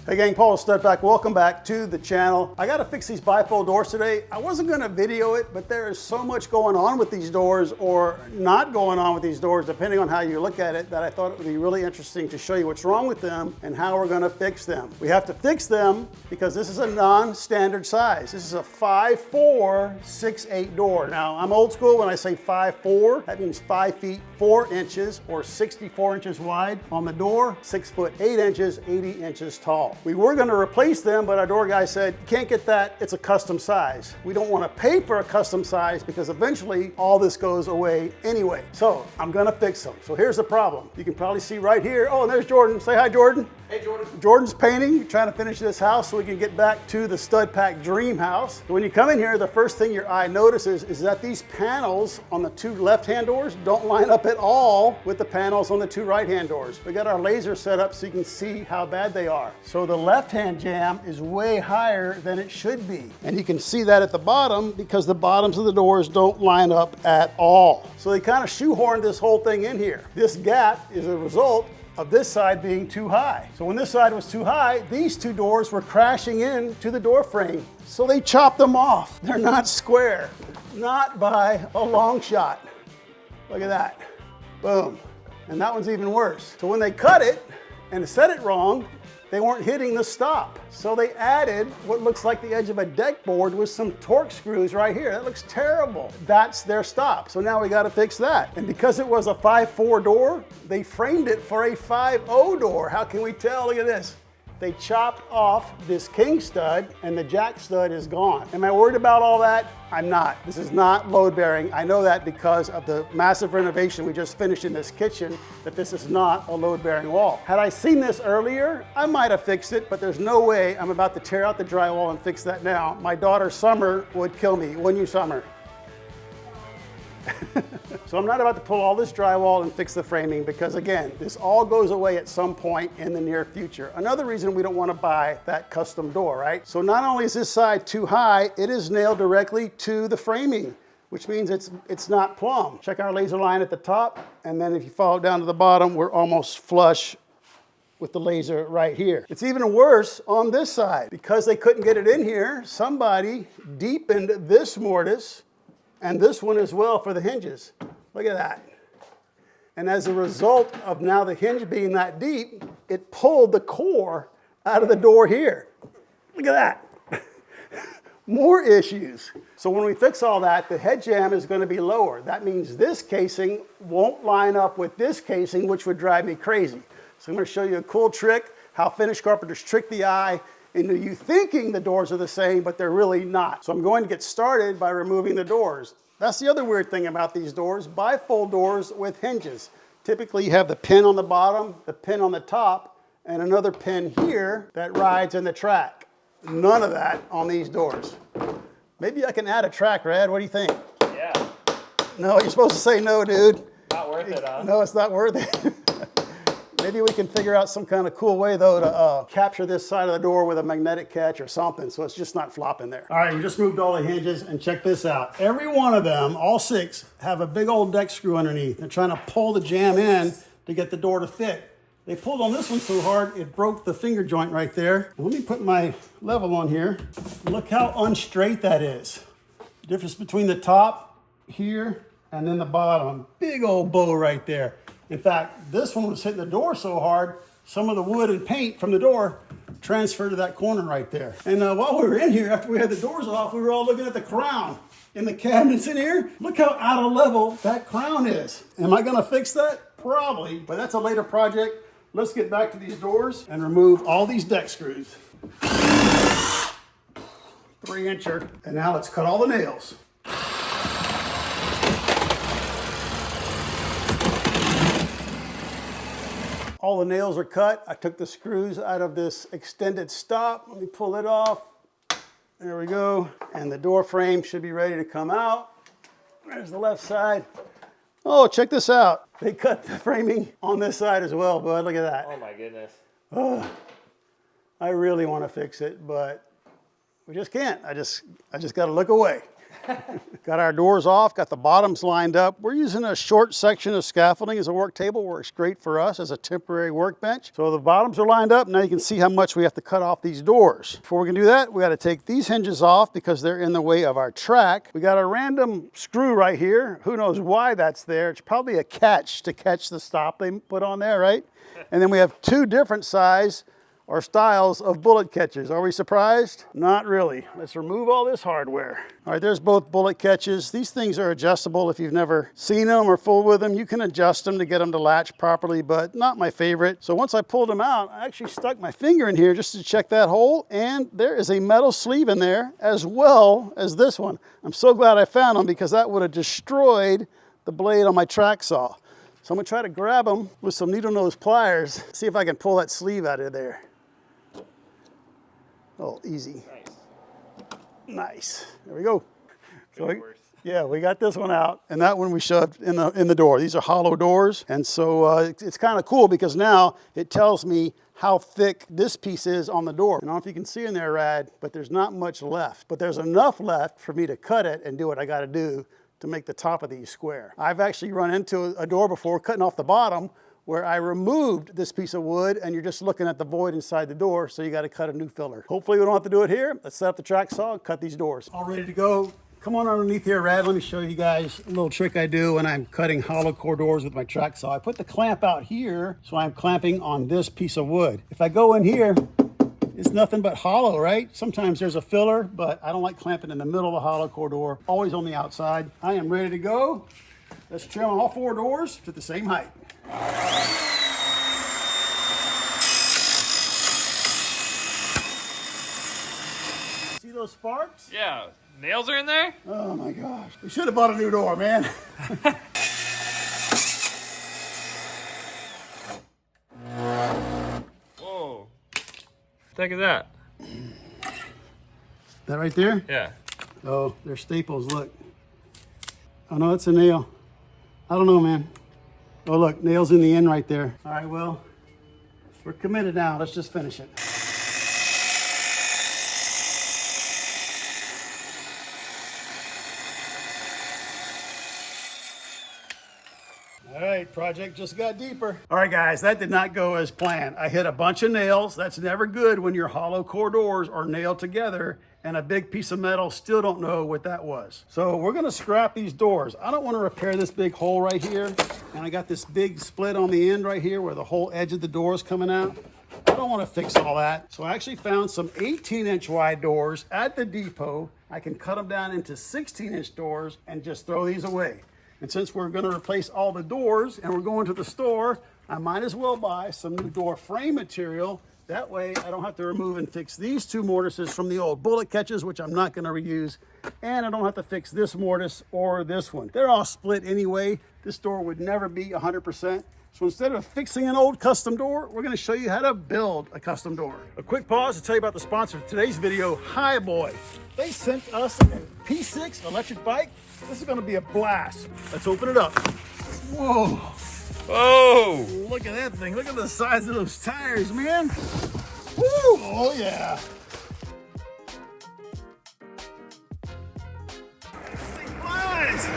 Hey gang, Paul Stud Pack. Welcome back to the channel. I got to fix these bifold doors today. I wasn't going to video it, but there is so much going on with these doors, or not going on with these doors, depending on how you look at it, that I thought it would be really interesting to show you what's wrong with them and how we're going to fix them. We have to fix them because this is a non-standard size. This is a 5'4", 6'8" door. Now, I'm old school when I say 5'4", that means 5 feet 4 inches or 64 inches wide on the door, 6 foot 8 inches, 80 inches tall. We were going to replace them, but our door guy said, you can't get that, it's a custom size. We don't want to pay for a custom size because eventually all this goes away anyway. So I'm going to fix them. So here's the problem. You can probably see right here. Oh, and there's Jordan. Say hi, Jordan. Hey, Jordan. Jordan's painting, trying to finish this house so we can get back to the Stud Pack dream house. When you come in here, the first thing your eye notices is that these panels on the 2 left-hand doors don't line up at all with the panels on the 2 right-hand doors. We got our laser set up so you can see how bad they are. So the left-hand jamb is way higher than it should be. And you can see that at the bottom because the bottoms of the doors don't line up at all. So they kind of shoehorned this whole thing in here. This gap is a result of this side being too high. So when this side was too high, these 2 doors were crashing into the door frame. So they chopped them off. They're not square, not by a long shot. Look at that, boom. And that one's even worse. So when they cut it and set it wrong, they weren't hitting the stop. So they added what looks like the edge of a deck board with some torque screws right here. That looks terrible. That's their stop. So now we got to fix that. And because it was a 5'4" door, they framed it for a 5'0" door. How can we tell? Look at this. They chopped off this king stud and the jack stud is gone. Am I worried about all that? I'm not. This is not load bearing. I know that because of the massive renovation we just finished in this kitchen, that this is not a load bearing wall. Had I seen this earlier, I might have fixed it, but there's no way I'm about to tear out the drywall and fix that now. My daughter Summer would kill me. Wouldn't you, Summer? So I'm not about to pull all this drywall and fix the framing because, again, this all goes away at some point in the near future. Another reason we don't want to buy that custom door, right? So not only is this side too high, it is nailed directly to the framing, which means it's not plumb. Check our laser line at the top, and then if you follow down to the bottom, we're almost flush with the laser right here. It's even worse on this side. Because they couldn't get it in here, somebody deepened this mortise and this one as well for the hinges. Look at that. And as a result of now the hinge being that deep, it pulled the core out of the door here. Look at that. More issues. So when we fix all that, the head jamb is going to be lower. That means this casing won't line up with this casing, which would drive me crazy. So I'm going to show you a cool trick, how finish carpenters trick the eye into you thinking the doors are the same, but they're really not. So I'm going to get started by removing the doors. That's the other weird thing about these doors, bifold doors with hinges. Typically you have the pin on the bottom, the pin on the top, and another pin here that rides in the track. None of that on these doors. Maybe I can add a track, Rad, what do you think? Yeah. No, you're supposed to say no, dude. Not worth it, huh? No, it's not worth it. Maybe we can figure out some kind of cool way, though, to capture this side of the door with a magnetic catch or something, so it's just not flopping there. All right, we just moved all the hinges, and check this out. Every one of them, all 6, have a big old deck screw underneath. They're trying to pull the jamb in to get the door to fit. They pulled on this one so hard, it broke the finger joint right there. Let me put my level on here. Look how unstraight that is. The difference between the top here and then the bottom. Big old bow right there. In fact, this one was hitting the door so hard, some of the wood and paint from the door transferred to that corner right there. And while we were in here, after we had the doors off, we were all looking at the crown in the cabinets in here. Look how out of level that crown is. Am I gonna fix that? Probably, but that's a later project. Let's get back to these doors and remove all these deck screws. 3-incher, and now let's cut all the nails. All the nails are cut. I took the screws out of this extended stop. Let me pull it off. There we go. And the door frame should be ready to come out. There's the left side. Oh, check this out. They cut the framing on this side as well, bud. Look at that. Oh my goodness. Oh, I really want to fix it, but we just can't. I just got to look away. Got our doors off, got the bottoms lined up. We're using a short section of scaffolding as a work table. Works great for us as a temporary workbench. So the bottoms are lined up. Now you can see how much we have to cut off these doors. Before we can do that, we got to take these hinges off because they're in the way of our track. We got a random screw right here. Who knows why that's there? It's probably a catch to catch the stop they put on there, right? And then we have two different size or styles of bullet catches. Are we surprised? Not really. Let's remove all this hardware. All right, there's both bullet catches. These things are adjustable. If you've never seen them or fooled with them, you can adjust them to get them to latch properly, but not my favorite. So once I pulled them out, I actually stuck my finger in here just to check that hole, and there is a metal sleeve in there as well as this one. I'm so glad I found them because that would have destroyed the blade on my track saw. So I'm gonna try to grab them with some needle nose pliers, see if I can pull that sleeve out of there. Oh, easy. Nice. There we go. So we got this one out, and that one we shoved in the door. These are hollow doors, and so it's kind of cool because now it tells me how thick this piece is on the door. I don't know if you can see in there, Rad, but there's not much left. But there's enough left for me to cut it and do what I got to do to make the top of these square. I've actually run into a door before cutting off the bottom where I removed this piece of wood and you're just looking at the void inside the door, so you got to cut a new filler. Hopefully we don't have to do it here. Let's set up the track saw and cut these doors. All ready to go. Come on underneath here, Rad. Let me show you guys a little trick I do when I'm cutting hollow core doors with my track saw. I put the clamp out here, so I'm clamping on this piece of wood. If I go in here, it's nothing but hollow, right? Sometimes there's a filler, but I don't like clamping in the middle of the hollow core door, always on the outside. I am ready to go. Let's trim all four doors to the same height. See those sparks? Yeah, nails are in there? Oh my gosh. We should have bought a new door, man. Whoa. What the heck is that? That right there? Yeah. Oh, they're staples, look. Oh no, it's a nail. I don't know, man. Oh look, nails in the end right there. All right, well, we're committed now. Let's just finish it. All right, project just got deeper. All right, guys, that did not go as planned. I hit a bunch of nails. That's never good when your hollow core doors are nailed together and a big piece of metal, still don't know what that was. So we're gonna scrap these doors. I don't wanna repair this big hole right here. And I got this big split on the end right here where the whole edge of the door is coming out. I don't wanna fix all that. So I actually found some 18-inch wide doors at the depot. I can cut them down into 16-inch doors and just throw these away. And since we're gonna replace all the doors and we're going to the store, I might as well buy some new door frame material. That way I don't have to remove and fix these two mortises from the old bullet catches, which I'm not gonna reuse. And I don't have to fix this mortise or this one. They're all split anyway. This door would never be 100%. So instead of fixing an old custom door, we're gonna show you how to build a custom door. A quick pause to tell you about the sponsor of today's video, Highboy. They sent us a P6 electric bike. This is gonna be a blast. Let's open it up. Whoa. Oh! Look at that thing. Look at the size of those tires, man. Woo! Oh, yeah. This thing flies.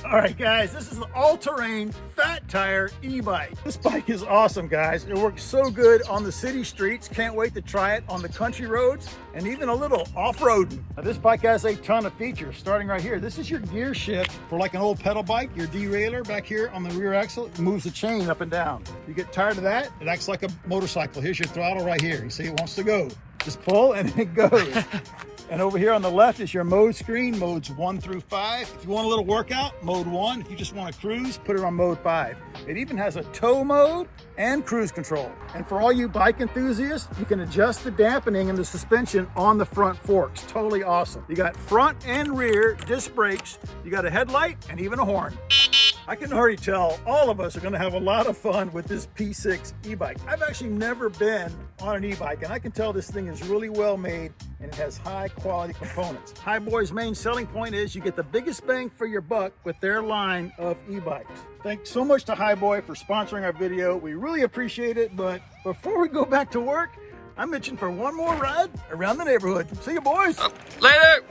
All right, guys, this is the all-terrain fat tire e-bike. This bike is awesome, guys. It works so good on the city streets. Can't wait to try it on the country roads and even a little off-roading. Now, this bike has a ton of features, starting right here. This is your gear shift for like an old pedal bike. Your derailleur back here on the rear axle, it moves the chain up and down. You get tired of that, it acts like a motorcycle. Here's your throttle right here. You see it wants to go. Just pull and it goes. And over here on the left is your mode screen, modes 1 through 5. If you want a little workout, mode 1. If you just want to cruise, put it on mode 5. It even has a tow mode and cruise control. And for all you bike enthusiasts, you can adjust the dampening and the suspension on the front forks. Totally awesome. You got front and rear disc brakes. You got a headlight and even a horn. I can already tell all of us are going to have a lot of fun with this P6 e-bike. I've actually never been on an e-bike, and I can tell this thing is really well made and it has high quality components. Highboy's main selling point is you get the biggest bang for your buck with their line of e-bikes. Thanks so much to Highboy for sponsoring our video. We really appreciate it, but before we go back to work, I'm itching for one more ride around the neighborhood. See you, boys. Later.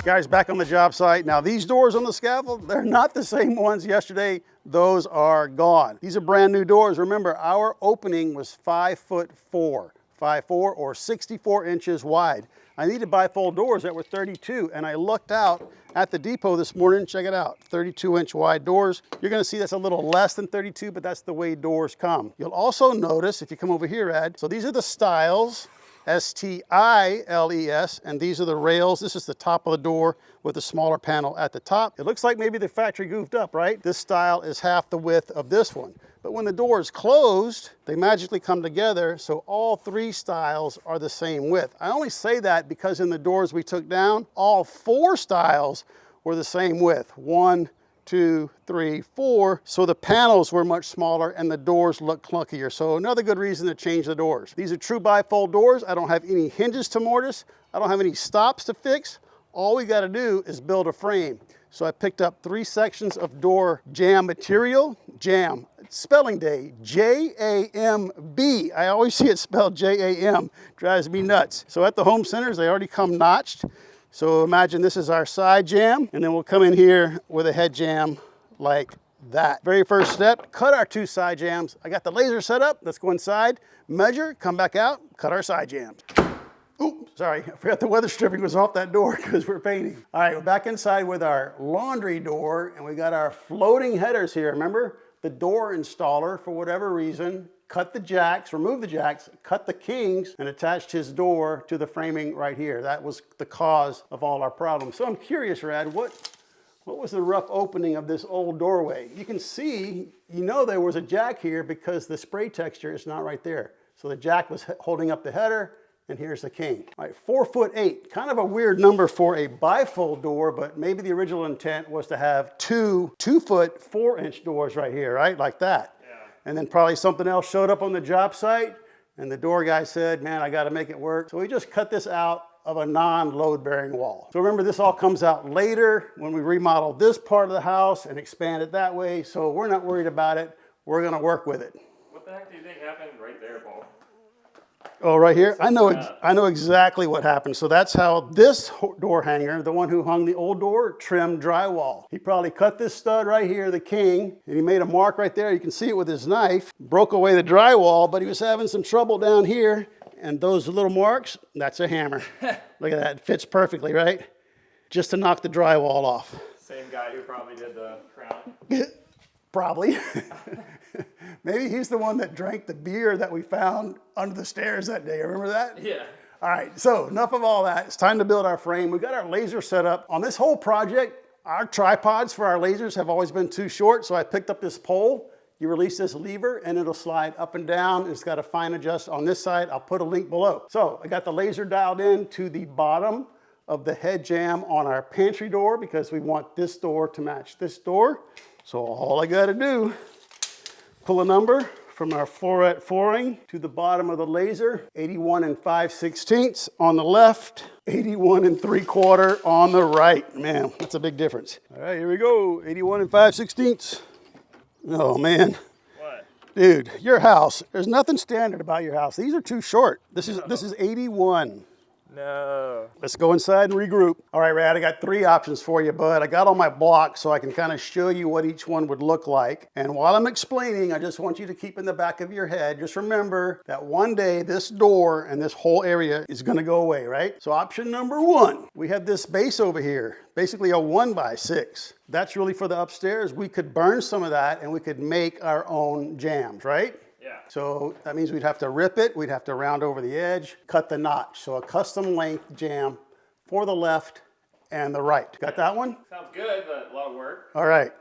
Guys, back on the job site. Now these doors on the scaffold, they're not the same ones yesterday. Those are gone. These are brand new doors. Remember, our opening was 5'4", 5'4" or 64 inches wide. I needed bifold doors that were 32, and I looked out at the depot this morning. Check it out, 32-inch wide doors. You're gonna see that's a little less than 32, but that's the way doors come. You'll also notice, if you come over here, Ed, so these are the stiles, S-T-I-L-E-S, and these are the rails. This is the top of the door with a smaller panel at the top. It looks like maybe the factory goofed up, right? This stile is half the width of this one. But when the door is closed, they magically come together, so all three stiles are the same width. I only say that because in the doors we took down, all four stiles were the same width. 1, 2, 3, 4. So the panels were much smaller and the doors look clunkier. So another good reason to change the doors. These are true bifold doors. I don't have any hinges to mortise. I don't have any stops to fix. All we got to do is build a frame. So I picked up 3 sections of door jamb material. Jamb, spelling day, J-A-M-B. I always see it spelled J-A-M, drives me nuts. So at the home centers, they already come notched. So imagine this is our side jamb, and then we'll come in here with a head jamb like that. Very first step, cut our 2 side jambs. I got the laser set up. Let's go inside, measure, come back out, cut our side jambs. Ooh, sorry, I forgot the weather stripping was off that door because we're painting. All right, we're back inside with our laundry door, and we got our floating headers here. Remember, the door installer, for whatever reason, cut the jacks, removed the jacks, cut the kings, and attached his door to the framing right here. That was the cause of all our problems. So I'm curious, Rad, what was the rough opening of this old doorway? You can see, you know there was a jack here because the spray texture is not right there. So the jack was holding up the header, and here's the king. All right, 4'8", kind of a weird number for a bifold door, but maybe the original intent was to have 2 2-foot 4-inch doors right here, right? Like that. Yeah. And then probably something else showed up on the job site, and the door guy said, man, I gotta make it work. So we just cut this out of a non-load bearing wall. So remember, this all comes out later when we remodel this part of the house and expand it that way, so we're not worried about it. We're gonna work with it. What the heck do you think happened right there, Paul? Oh, right here? I know exactly what happened. So that's how this door hanger, the one who hung the old door, trimmed drywall. He probably cut this stud right here, the king, and he made a mark right there. You can see it with his knife. Broke away the drywall, but he was having some trouble down here. And those little marks, that's a hammer. Look at that, it fits perfectly, right? Just to knock the drywall off. Same guy who probably did the crown. Probably. Maybe he's the one that drank the beer that we found under the stairs that day. Remember that? Yeah. All right, so enough of all that. It's time to build our frame. We got our laser set up. On this whole project, our tripods for our lasers have always been too short, so I picked up this pole. You release this lever and it'll slide up and down. It's got a fine adjust on this side. I'll put a link below. So I got the laser dialed in to the bottom of the head jamb on our pantry door because we want this door to match this door. So all I gotta do, pull a number from our floret flooring to the bottom of the laser, 81 5/16 on the left, 81 3/4 on the right. Man, that's a big difference. All right, here we go, 81 5/16. Oh man. What? Dude, your house, there's nothing standard about your house. These are too short. This is 81. No. Let's go inside and regroup. All right, Rad, I got 3 options for you, bud. I got all my blocks so I can kind of show you what each one would look like. And while I'm explaining, I just want you to keep in the back of your head, just remember that one day this door and this whole area is gonna go away, right? So option number 1, we have this base over here, basically a 1x6. That's really for the upstairs. We could burn some of that and we could make our own jambs, right? Yeah. So that means we'd have to rip it, we'd have to round over the edge, cut the notch. So a custom length jamb for the left and the right. Got that one? Sounds good, but a lot of work. All right.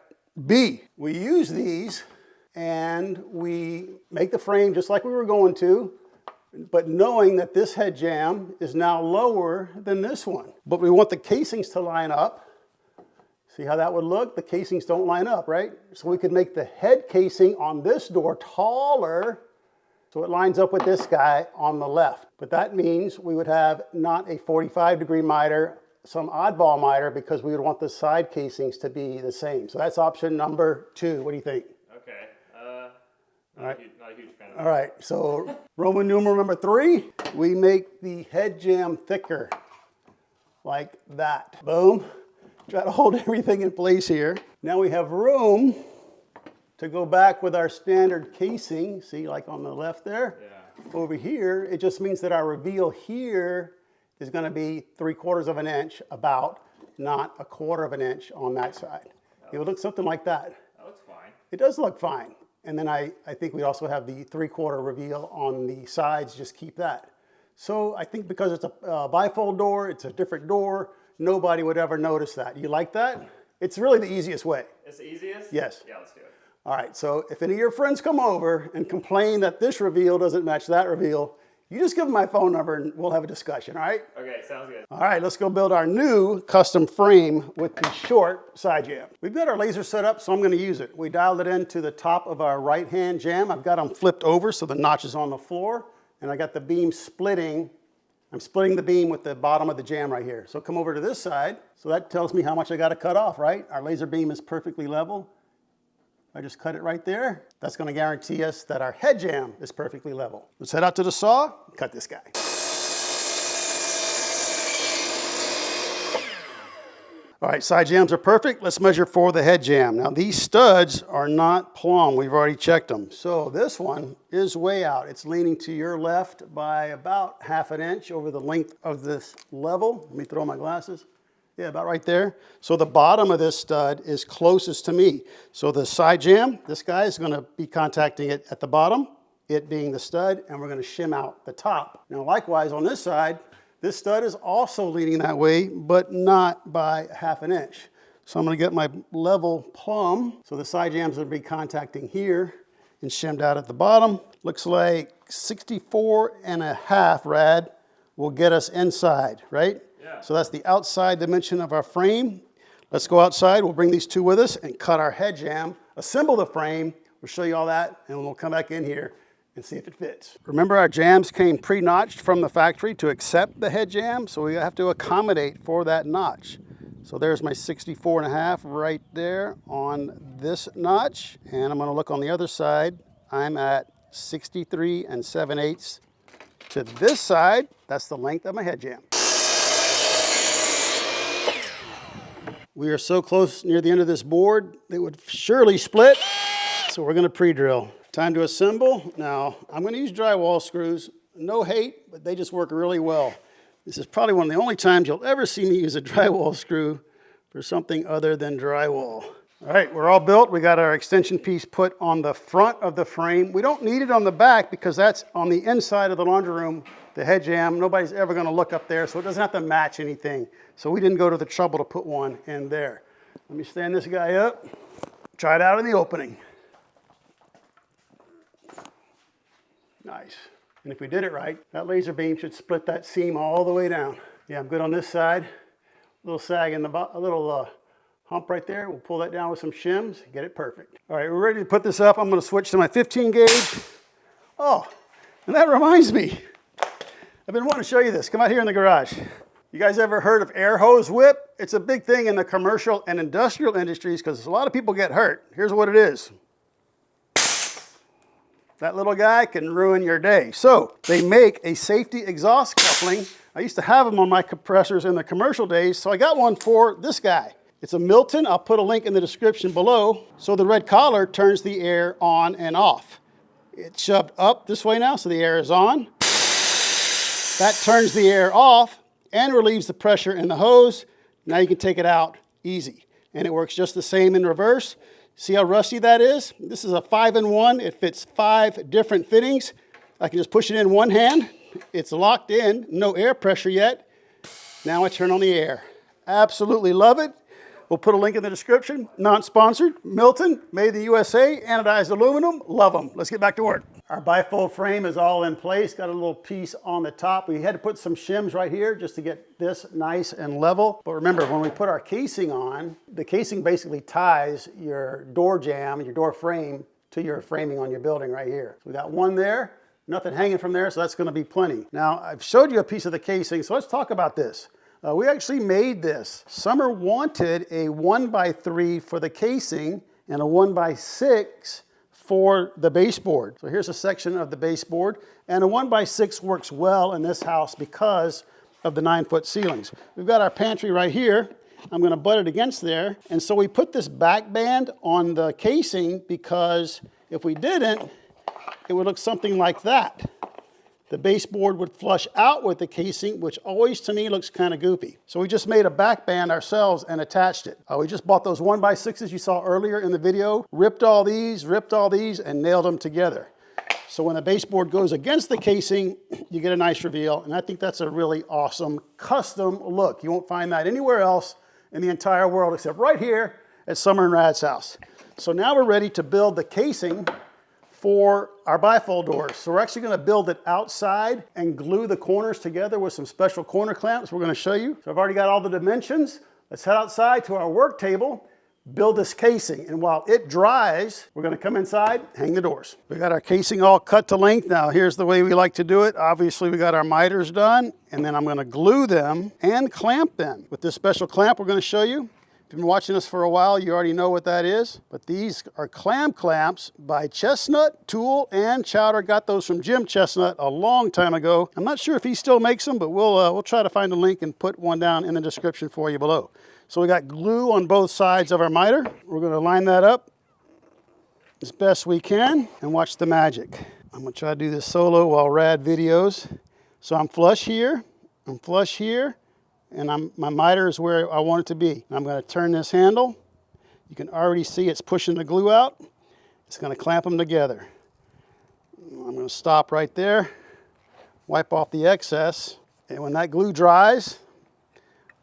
B, we use these and we make the frame just like we were going to, but knowing that this head jamb is now lower than this one. But we want the casings to line up. See how that would look? The casings don't line up, right? So we could make the head casing on this door taller so it lines up with this guy on the left. But that means we would have not a 45-degree miter, some oddball miter, because we would want the side casings to be the same. So that's option number 2. What do you think? Okay. All right. Not a huge fan of All right, so Roman numeral number 3, we make the head jamb thicker, like that. Boom. Try to hold everything in place here. Now we have room to go back with our standard casing. See, like on the left there? Yeah. Over here, it just means that our reveal here is going to be 3/4 of an inch, about, not 1/4 of an inch on that side. It would look something like that. That looks fine. It does look fine. And then I think we also have the 3/4 reveal on the sides, just keep that. So I think because it's a bifold door, it's a different door, nobody would ever notice that. You like that? It's really the easiest way. It's the easiest? Yes. Yeah, let's do it. All right, so if any of your friends come over and complain that this reveal doesn't match that reveal, you just give them my phone number and we'll have a discussion, all right? Okay, sounds good. All right, let's go build our new custom frame with the short side jamb. We've got our laser set up, so I'm gonna use it. We dialed it into the top of our right-hand jamb. I've got them flipped over so the notch is on the floor, and I got the beam splitting. I'm splitting the beam with the bottom of the jamb right here. So come over to this side. So that tells me how much I gotta cut off, right? Our laser beam is perfectly level. I just cut it right there. That's gonna guarantee us that our head jamb is perfectly level. Let's head out to the saw, cut this guy. All right, side jambs are perfect. Let's measure for the head jamb. Now these studs are not plumb. We've already checked them. So this one is way out. It's leaning to your left by about 1/2 inch over the length of this level. Let me throw my glasses. Yeah, about right there. So the bottom of this stud is closest to me. So the side jamb, this guy is gonna be contacting it at the bottom, it being the stud, and we're gonna shim out the top. Now likewise on this side, this stud is also leaning that way, but not by 1/2 inch. So I'm gonna get my level plumb. So the side jamb's gonna be contacting here and shimmed out at the bottom. Looks like 64.5 rad will get us inside, right? Yeah. So that's the outside dimension of our frame. Let's go outside, we'll bring these two with us and cut our head jamb, assemble the frame, we'll show you all that, and we'll come back in here and see if it fits. Remember our jambs came pre-notched from the factory to accept the head jamb, so we have to accommodate for that notch. So there's my 64.5 right there on this notch, and I'm gonna look on the other side. I'm at 63 7/8 to this side. That's the length of my head jamb. We are so close near the end of this board, it would surely split. So we're gonna pre-drill. Time to assemble. Now, I'm gonna use drywall screws. No hate, but they just work really well. This is probably one of the only times you'll ever see me use a drywall screw for something other than drywall. All right, we're all built. We got our extension piece put on the front of the frame. We don't need it on the back because that's on the inside of the laundry room, the head jamb. Nobody's ever gonna look up there, so it doesn't have to match anything. So we didn't go to the trouble to put one in there. Let me stand this guy up, try it out in the opening. Nice. And if we did it right, that laser beam should split that seam all the way down. Yeah, I'm good on this side. A little sag in the a little hump right there. We'll pull that down with some shims, get it perfect. All right, we're ready to put this up. I'm gonna switch to my 15 gauge. Oh, and that reminds me. I've been wanting to show you this. Come out here in the garage. You guys ever heard of air hose whip? It's a big thing in the commercial and industrial industries because a lot of people get hurt. Here's what it is. That little guy can ruin your day. So they make a safety exhaust coupling. I used to have them on my compressors in the commercial days, so I got one for this guy. It's a Milton. I'll put a link in the description below. So the red collar turns the air on and off. It's shoved up this way now, so the air is on. That turns the air off and relieves the pressure in the hose. Now you can take it out easy. And it works just the same in reverse. See how rusty that is? This is a 5-in-1. It fits 5 different fittings. I can just push it in one hand. It's locked in, no air pressure yet. Now I turn on the air. Absolutely love it. We'll put a link in the description. Non-sponsored, Milton, made in the USA, anodized aluminum, love them. Let's get back to work. Our bifold frame is all in place. Got a little piece on the top. We had to put some shims right here just to get this nice and level. But remember, when we put our casing on, the casing basically ties your door jamb, your door frame, to your framing on your building right here. So we got one there, nothing hanging from there, so that's gonna be plenty. Now, I've showed you a piece of the casing, so let's talk about this. We actually made this. Summer wanted a 1x3 for the casing and a 1x6 for the baseboard. So here's a section of the baseboard, and a 1x6 works well in this house because of the 9-foot ceilings. We've got our pantry right here. I'm going to butt it against there, and so we put this back band on the casing because if we didn't, it would look something like that. The baseboard would flush out with the casing, which always to me looks kind of goofy. So we just made a back band ourselves and attached it. We just bought those 1x6s you saw earlier in the video, ripped all these, and nailed them together. So when the baseboard goes against the casing, you get a nice reveal, and I think that's a really awesome custom look. You won't find that anywhere else in the entire world except right here at Summer and Rad's house. So now we're ready to build the casing for our bifold doors. So we're actually going to build it outside and glue the corners together with some special corner clamps we're going to show you. So I've already got all the dimensions. Let's head outside to our work table, build this casing, and while it dries, we're going to come inside, hang the doors. We got our casing all cut to length. Now here's the way we like to do it. Obviously we got our miters done, and then I'm going to glue them and clamp them with this special clamp we're going to show you. If you've been watching us for a while, you already know what that is. But these are clam clamps by Chestnut, Tool, and Chowder. Got those from Jim Chestnut a long time ago. I'm not sure if he still makes them, but we'll try to find a link and put one down in the description for you below. So we got glue on both sides of our miter. We're going to line that up as best we can and watch the magic. I'm going to try to do this solo while Rad videos. So I'm flush here, and my miter is where I want it to be. I'm going to turn this handle. You can already see it's pushing the glue out. It's going to clamp them together. I'm going to stop right there, wipe off the excess, and when that glue dries,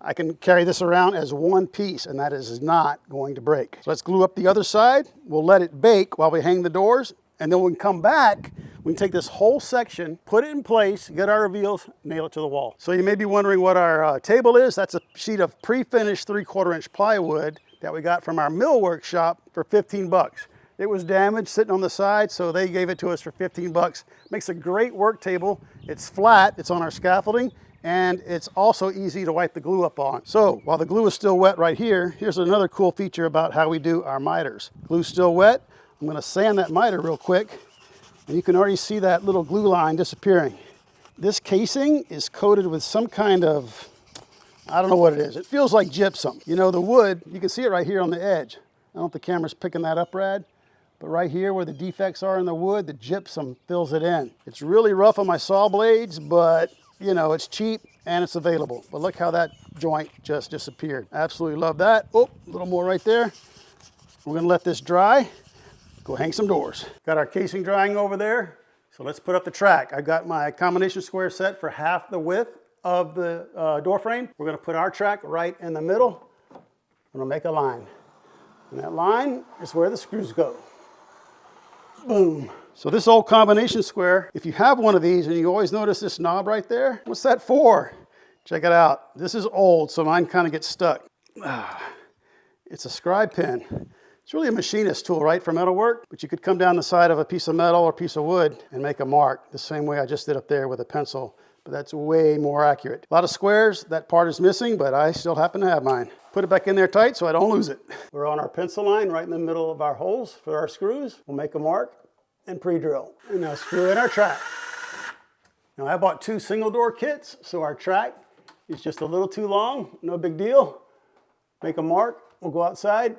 I can carry this around as one piece, and that is not going to break. So let's glue up the other side. We'll let it bake while we hang the doors, and then when we come back, we can take this whole section, put it in place, get our reveals, nail it to the wall. So you may be wondering what our table is. That's a sheet of pre-finished 3/4 inch plywood that we got from our mill workshop for 15 bucks. It was damaged sitting on the side, so they gave it to us for 15 bucks. Makes a great work table. It's flat, it's on our scaffolding, and it's also easy to wipe the glue up on. So while the glue is still wet right here, here's another cool feature about how we do our miters. Glue's still wet. I'm going to sand that miter real quick, and you can already see that little glue line disappearing. This casing is coated with some kind of, I don't know what it is. It feels like gypsum. You know, the wood, you can see it right here on the edge. I don't know if the camera's picking that up, Rad, but right here where the defects are in the wood, the gypsum fills it in. It's really rough on my saw blades, but you know, it's cheap and it's available. But look how that joint just disappeared. Absolutely love that. Oh, a little more right there. We're gonna let this dry. Go hang some doors. Got our casing drying over there. So let's put up the track. I've got my combination square set for half the width of the door frame. We're gonna put our track right in the middle. I'm gonna make a line. And that line is where the screws go. Boom. So this old combination square, if you have one of these and you always notice this knob right there, what's that for? Check it out. This is old, so mine kind of gets stuck. It's a scribe pin. It's really a machinist tool, right, for metal work, but you could come down the side of a piece of metal or piece of wood and make a mark the same way I just did up there with a pencil, but that's way more accurate. A lot of squares, that part is missing, but I still happen to have mine. Put it back in there tight so I don't lose it. We're on our pencil line right in the middle of our holes for our screws. We'll make a mark and pre-drill. And now screw in our track. Now I bought 2 single door kits, so our track is just a little too long, no big deal. Make a mark, we'll go outside,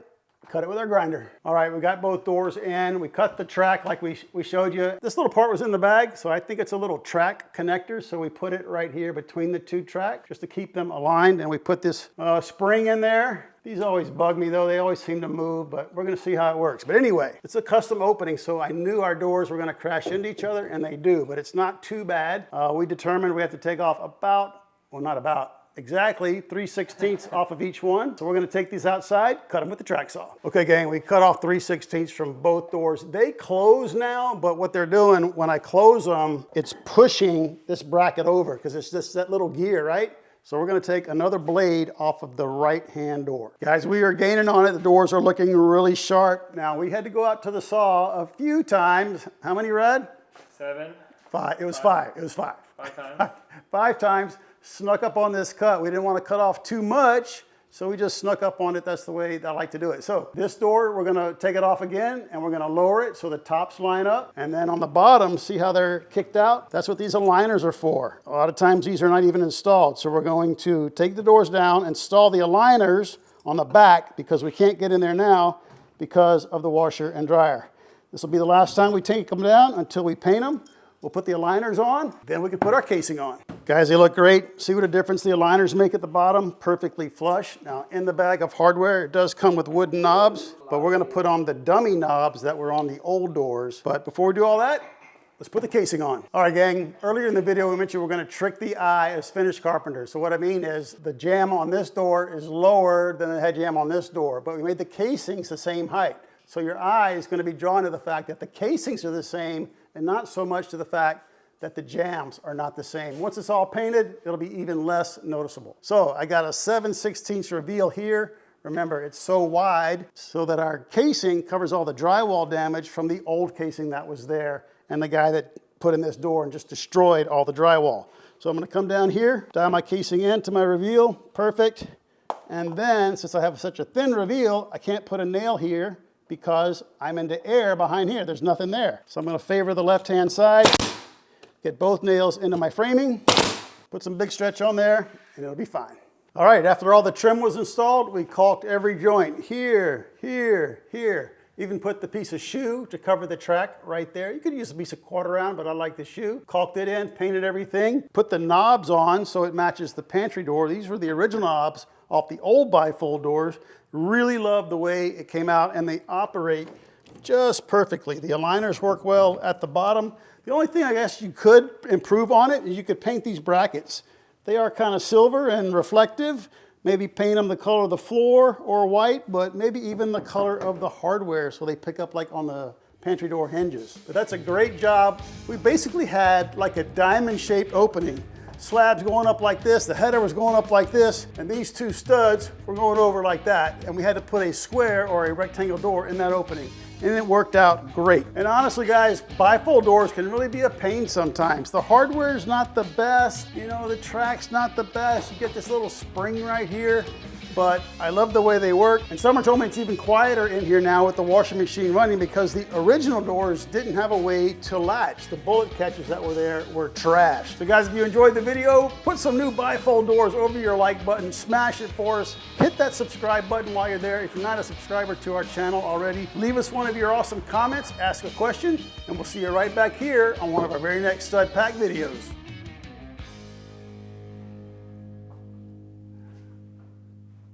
cut it with our grinder. All right, we got both doors in. We cut the track like we showed you. This little part was in the bag, so I think it's a little track connector. So we put it right here between the 2 tracks just to keep them aligned. And we put this spring in there. These always bug me though. They always seem to move, but we're gonna see how it works. But anyway, it's a custom opening, so I knew our doors were gonna crash into each other, and they do, but it's not too bad. We determined we have to take off exactly 3/16 off of each one. So we're gonna take these outside, cut them with the track saw. Okay gang, we cut off 3/16 from both doors. They close now, but what they're doing, when I close them, it's pushing this bracket over because it's just that little gear, right? So we're gonna take another blade off of the right-hand door. Guys, we are gaining on it. The doors are looking really sharp. Now we had to go out to the saw a few times. How many, Rad? 7. 5, it was 5, it was 5. 5 times. 5 times. Snuck up on this cut. We didn't want to cut off too much So we just snuck up on it. That's the way I like to do it. So this door, we're gonna take it off again and we're gonna lower it so the tops line up. And then on the bottom, see how they're kicked out? That's what these aligners are for. A lot of times these are not even installed. So we're going to take the doors down, install the aligners on the back because we can't get in there now because of the washer and dryer. This will be the last time we take them down until we paint them. We'll put the aligners on, then we can put our casing on. Guys, they look great. See what a difference the aligners make at the bottom? Perfectly flush. Now, in the bag of hardware, it does come with wooden knobs, but we're gonna put on the dummy knobs that were on the old doors. But before we do all that, let's put the casing on. All right, gang, earlier in the video, we mentioned we're gonna trick the eye as finished carpenters. So what I mean is the jamb on this door is lower than the head jamb on this door, but we made the casings the same height. So your eye is gonna be drawn to the fact that the casings are the same and not so much to the fact that the jambs are not the same. Once it's all painted, it'll be even less noticeable. So I got a 7/16 reveal here. Remember, it's so wide so that our casing covers all the drywall damage from the old casing that was there and the guy that put in this door and just destroyed all the drywall. So I'm gonna come down here, dial my casing in to my reveal, perfect. And then, since I have such a thin reveal, I can't put a nail here because I'm into air behind here. There's nothing there. So I'm gonna favor the left-hand side, get both nails into my framing, put some big stretch on there, and it'll be fine. All right, after all the trim was installed, we caulked every joint here, here, here. Even put the piece of shoe to cover the track right there. You could use a piece of quarter round, but I like the shoe. Caulked it in, painted everything. Put the knobs on so it matches the pantry door. These were the original knobs off the old bifold doors. Really love the way it came out, and they operate just perfectly. The aligners work well at the bottom. The only thing I guess you could improve on it is you could paint these brackets. They are kind of silver and reflective. Maybe paint them the color of the floor or white, but maybe even the color of the hardware so they pick up like on the pantry door hinges. But that's a great job. We basically had like a diamond-shaped opening. Slabs going up like this, the header was going up like this, and these two studs were going over like that, and we had to put a square or a rectangle door in that opening, and it worked out great. And honestly, guys, bifold doors can really be a pain sometimes. The hardware is not the best, you know, the track's not the best. You get this little spring right here, but I love the way they work. And Summer told me it's even quieter in here now with the washing machine running because the original doors didn't have a way to latch. The bullet catches that were there were trash. So guys, if you enjoyed the video, put some new bifold doors over your like button, smash it for us. Hit that subscribe button while you're there. If you're not a subscriber to our channel already, leave us one of your awesome comments, ask a question, and we'll see you right back here on one of our very next Stud Pack videos.